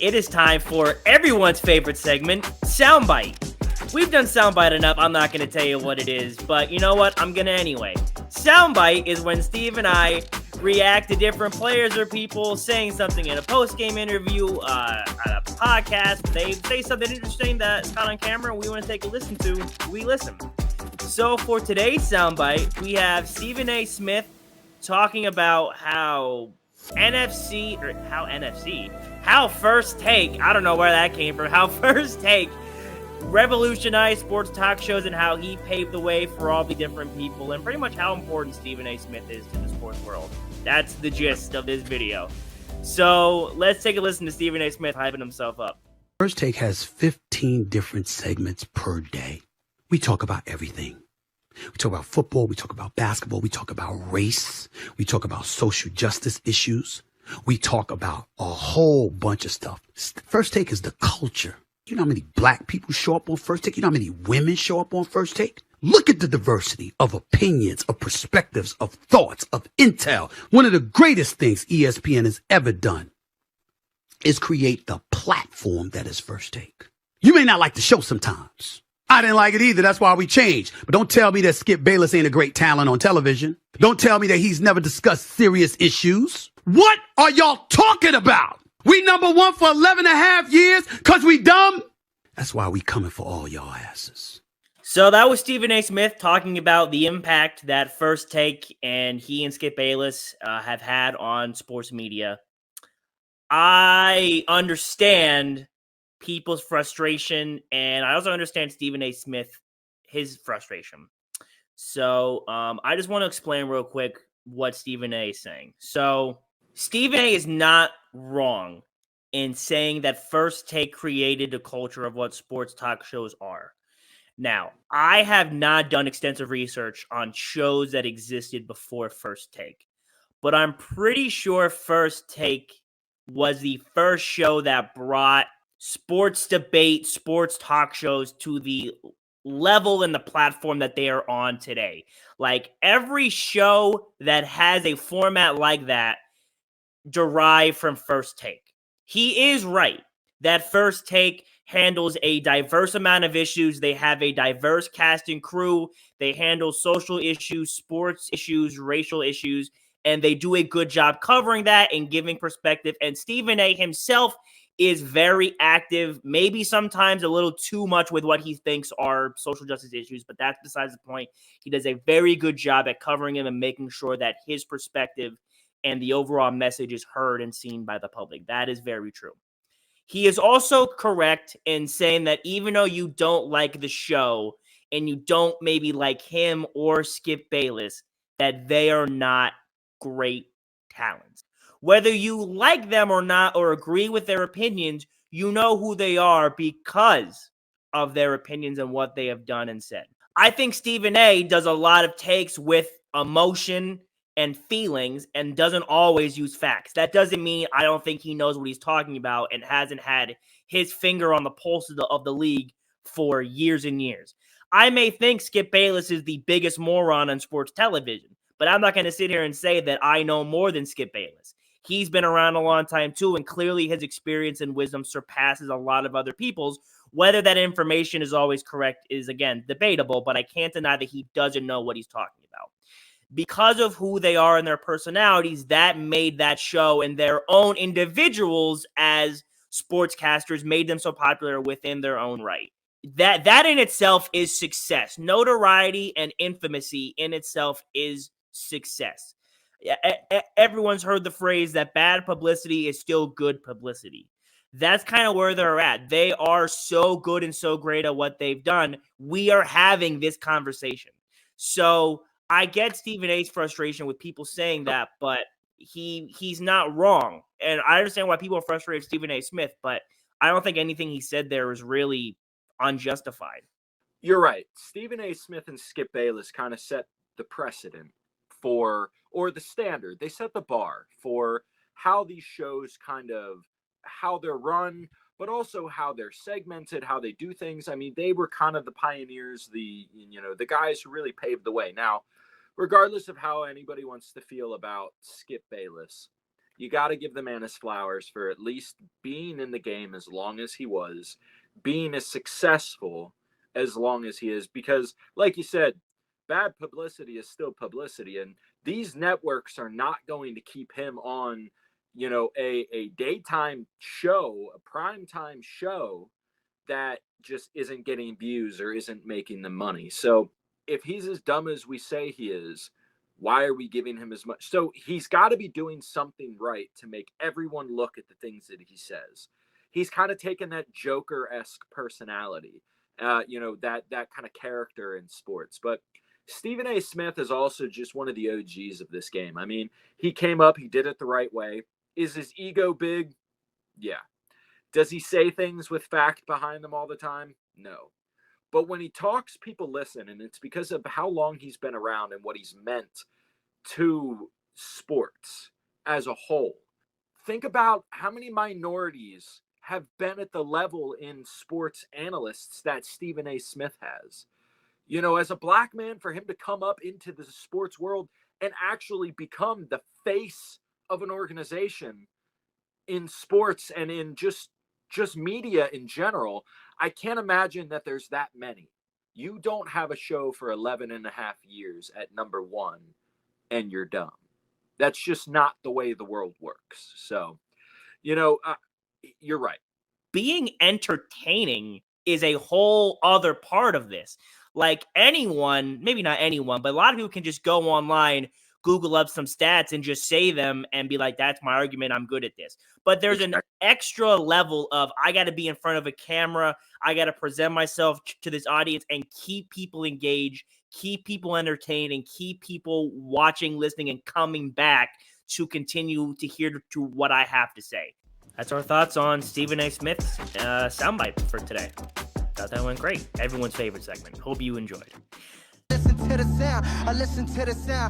It is time for everyone's favorite segment, Soundbite. We've done Soundbite enough, I'm not going to tell you what it is, but you know what, I'm going to anyway. Soundbite is when Steve and I react to different players or people saying something in a post-game interview, at a podcast. They say something interesting that's caught on camera and we want to take a listen to, we listen. So for today's Soundbite, we have Stephen A. Smith talking about how First Take, I don't know where that came from, how First Take revolutionized sports talk shows and how he paved the way for all the different people and pretty much how important Stephen A. Smith is to the sports world. That's the gist of this video. So let's take a listen to Stephen A. Smith hyping himself up. First Take has 15 different segments per day. We talk about everything. We talk about football, we talk about basketball, we talk about race, we talk about social justice issues, we talk about a whole bunch of stuff. First Take is the culture. You know how many black people show up on First Take? You know how many women show up on First Take? Look at the diversity of opinions, of perspectives, of thoughts, of intel. One of the greatest things ESPN has ever done is create the platform that is First Take. You may not like the show sometimes. I didn't like it either. That's why we changed. But don't tell me that Skip Bayless ain't a great talent on television. Don't tell me that he's never discussed serious issues. What are y'all talking about? We number one for 11 and a half years because we dumb? That's why we coming for all y'all asses. So that was Stephen A. Smith talking about the impact that First Take and he and Skip Bayless have had on sports media. I understand people's frustration, and I also understand Stephen A. Smith, his frustration. So I just want to explain real quick what Stephen A. is saying. So Stephen A. is not wrong in saying that First Take created a culture of what sports talk shows are. Now, I have not done extensive research on shows that existed before First Take, but I'm pretty sure First Take was the first show that brought sports debate, sports talk shows to the level and the platform that they are on today. Like every show that has a format like that derived from First Take. He is right that First Take handles a diverse amount of issues. They have a diverse cast and crew. They handle social issues, sports issues, racial issues, and they do a good job covering that and giving perspective. And Stephen A. himself is very active, maybe sometimes a little too much with what he thinks are social justice issues, but that's besides the point. He does a very good job at covering them and making sure that his perspective and the overall message is heard and seen by the public. That is very true. He is also correct in saying that even though you don't like the show and you don't maybe like him or Skip Bayless, that they are not great talents. Whether you like them or not or agree with their opinions, you know who they are because of their opinions and what they have done and said. I think Stephen A. does a lot of takes with emotion and feelings and doesn't always use facts. That doesn't mean I don't think he knows what he's talking about and hasn't had his finger on the pulse of the league for years and years. I may think Skip Bayless is the biggest moron on sports television, but I'm not going to sit here and say that I know more than Skip Bayless. He's been around a long time too, and clearly his experience and wisdom surpasses a lot of other people's. Whether that information is always correct is, again, debatable, but I can't deny that he doesn't know what he's talking about. Because of who they are and their personalities, that made that show and their own individuals as sportscasters made them so popular within their own right. That in itself is success. Notoriety and infamousy in itself is success. Everyone's heard the phrase that bad publicity is still good publicity. That's kind of where they're at. They are so good and so great at what they've done. We are having this conversation. So I get Stephen A.'s frustration with people saying that, but he's not wrong. And I understand why people are frustrated with Stephen A. Smith, but I don't think anything he said there is really unjustified. You're right. Stephen A. Smith and Skip Bayless kind of set the precedent for, or the standard. They set the bar for how these shows kind of, how they're run, but also how they're segmented, how they do things. I mean, they were kind of the pioneers, the guys who really paved the way. Now, regardless of how anybody wants to feel about Skip Bayless, you got to give the man his flowers for at least being in the game as long as he was, being as successful as long as he is, because like you said, bad publicity is still publicity, and these networks are not going to keep him on, a daytime show, a primetime show that just isn't getting views or isn't making the money. So if he's as dumb as we say he is, why are we giving him as much? So he's got to be doing something right to make everyone look at the things that he says. He's kind of taken that Joker-esque personality, that kind of character in sports. But Stephen A. Smith is also just one of the OGs of this game. I mean, he came up, he did it the right way. Is his ego big? Yeah. Does he say things with fact behind them all the time? No. But when he talks, people listen, and it's because of how long he's been around and what he's meant to sports as a whole. Think about how many minorities have been at the level in sports analysts that Stephen A. Smith has. As a black man, for him to come up into the sports world and actually become the face of an organization in sports and in just media in general, I can't imagine that there's that many. You don't have a show for 11 and a half years at number one and you're dumb. That's just not the way the world works. So, you're right. Being entertaining is a whole other part of this. Like anyone, maybe not anyone, but a lot of people can just go online, Google up some stats and just say them and be like, that's my argument, I'm good at this. But there's an extra level of, I got to be in front of a camera, I got to present myself to this audience and keep people engaged, keep people entertained, and keep people watching, listening, and coming back to continue to hear to what I have to say. That's our thoughts on Stephen A. Smith's soundbite for today. Thought that went great. Everyone's favorite segment. Hope you enjoyed. Listen to the sound. I listen to the sound.